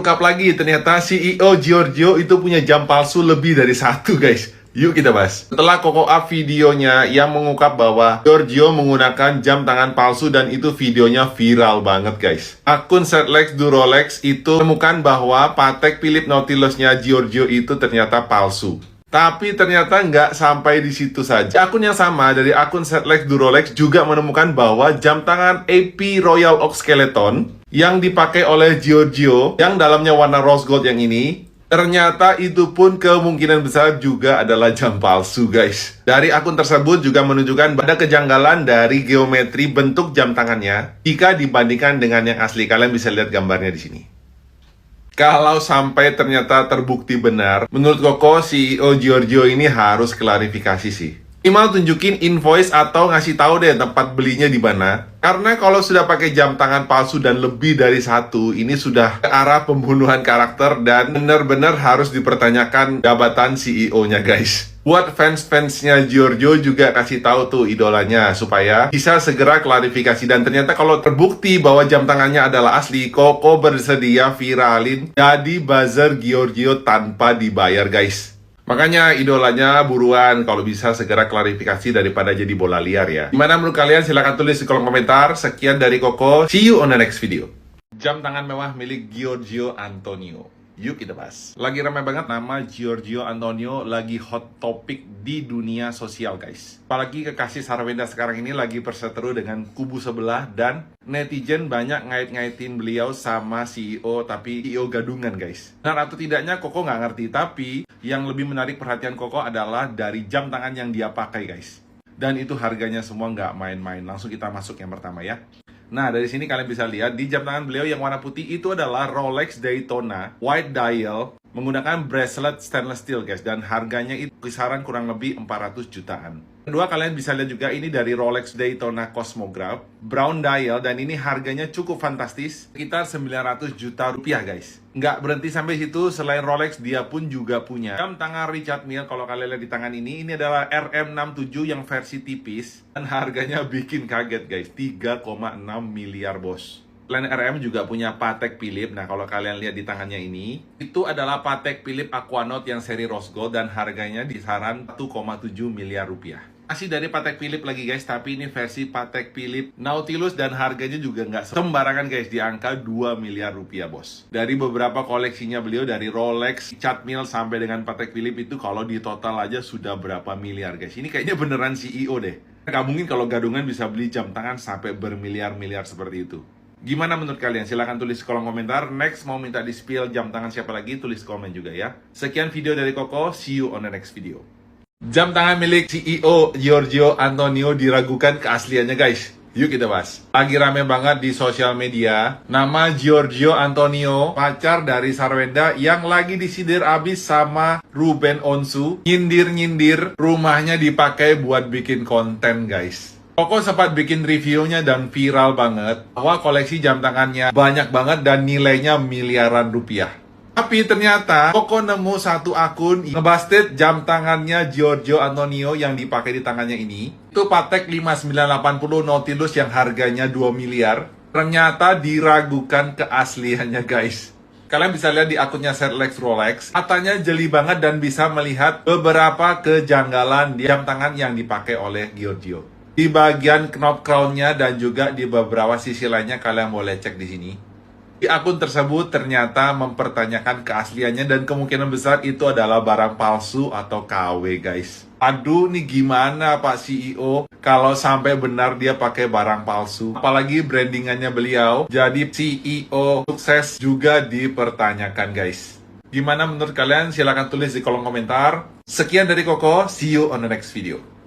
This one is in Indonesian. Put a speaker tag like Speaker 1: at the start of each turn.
Speaker 1: Terungkap lagi, ternyata CEO Giorgio itu punya jam palsu lebih dari satu, guys. Yuk kita bahas. Setelah Koko up videonya yang mengungkap bahwa Giorgio menggunakan jam tangan palsu dan itu videonya viral banget, guys. Akun Setlex Do Rolex itu menemukan bahwa Patek Philippe Nautilusnya Giorgio itu ternyata palsu. Tapi ternyata nggak sampai di situ saja. Akun yang sama dari akun Setlex Do Rolex juga menemukan bahwa jam tangan AP Royal Oak Skeleton yang dipakai oleh Giorgio, yang dalamnya warna rose gold yang ini, ternyata itu pun kemungkinan besar juga adalah jam palsu, guys. Dari akun tersebut juga menunjukkan ada kejanggalan dari geometri bentuk jam tangannya jika dibandingkan dengan yang asli. Kalian bisa lihat gambarnya di sini. Kalau sampai ternyata terbukti benar, menurut Koko, CEO Giorgio ini harus klarifikasi sih. Minimal tunjukin invoice atau ngasih tahu deh tempat belinya di mana. Karena kalau sudah pakai jam tangan palsu dan lebih dari satu, ini sudah ke arah pembunuhan karakter dan benar-benar harus dipertanyakan jabatan CEO-nya, guys. Buat fans-fansnya Giorgio juga kasih tahu tuh idolanya supaya bisa segera klarifikasi. Dan ternyata kalau terbukti bahwa jam tangannya adalah asli, Koko bersedia viralin jadi buzzer Giorgio tanpa dibayar, guys. Makanya idolanya buruan kalau bisa segera klarifikasi daripada jadi bola liar ya. Gimana menurut kalian? Silahkan tulis di kolom komentar. Sekian dari Koko. See you on the next video. Jam tangan mewah milik Giorgio Antonio. Yuk kita bahas. Lagi ramai banget nama Giorgio Antonio, lagi hot topic di dunia sosial, guys. Apalagi kekasih Sarwenda sekarang ini lagi berseteru dengan kubu sebelah dan netizen banyak ngait-ngaitin beliau sama CEO, tapi CEO gadungan, guys. Benar atau tidaknya Koko nggak ngerti, tapi yang lebih menarik perhatian Koko adalah dari jam tangan yang dia pakai, guys. Dan itu harganya semua nggak main-main. Langsung kita masuk yang pertama ya. Nah, dari sini kalian bisa lihat di jam tangan beliau yang warna putih itu adalah Rolex Daytona White Dial menggunakan bracelet stainless steel, guys, dan harganya itu kisaran kurang lebih 400 jutaan. Kedua, kalian bisa lihat juga ini dari Rolex Daytona Cosmograph Brown Dial dan ini harganya cukup fantastis, sekitar 900 juta rupiah, guys. Nggak berhenti sampai situ, selain Rolex dia pun juga punya jam tangan Richard Mille. Kalau kalian lihat di tangan ini adalah RM67 yang versi tipis dan harganya bikin kaget, guys, 3,6 miliar, bos. Selain RM juga punya Patek Philippe. Nah, kalau kalian lihat di tangannya ini, itu adalah Patek Philippe Aquanaut yang seri rose gold dan harganya di kisaran 1,7 miliar rupiah. Masih dari Patek Philippe lagi, guys, tapi ini versi Patek Philippe Nautilus dan harganya juga nggak sembarangan, guys, di angka 2 miliar rupiah, bos. Dari beberapa koleksinya beliau, dari Rolex, Richard Mille sampai dengan Patek Philippe itu kalau di total aja sudah berapa miliar, guys. Ini kayaknya beneran CEO deh. Nggak mungkin kalau gadungan bisa beli jam tangan sampai bermiliar-miliar seperti itu. Gimana menurut kalian? Silahkan tulis di kolom komentar. Next mau minta di spill jam tangan siapa lagi? Tulis komen juga ya. Sekian video dari Koko. See you on the next video. Jam tangan milik CEO Giorgio Antonio diragukan keasliannya, guys. Yuk kita bahas. Lagi rame banget di sosial media nama Giorgio Antonio, pacar dari Sarwenda, yang lagi disindir abis sama Ruben Onsu. Nyindir-nyindir rumahnya dipakai buat bikin konten, guys. Koko sempat bikin reviewnya dan viral banget bahwa koleksi jam tangannya banyak banget dan nilainya miliaran rupiah. Tapi ternyata Koko nemu satu akun ngebusted jam tangannya Giorgio Antonio yang dipakai di tangannya ini. Itu Patek 5980 Nautilus yang harganya 2 miliar. Ternyata diragukan keasliannya, guys. Kalian bisa lihat di akunnya Setlex Rolex. Katanya jeli banget dan bisa melihat beberapa kejanggalan di jam tangan yang dipakai oleh Giorgio. Di bagian knob crown-nya dan juga di beberapa sisi lainnya kalian boleh cek di sini. Di akun tersebut ternyata mempertanyakan keasliannya dan kemungkinan besar itu adalah barang palsu atau KW, guys. Aduh, nih gimana Pak CEO kalau sampai benar dia pakai barang palsu? Apalagi brandingannya beliau jadi CEO sukses juga dipertanyakan, guys. Gimana menurut kalian? Silahkan tulis di kolom komentar. Sekian dari Koko. See you on the next video.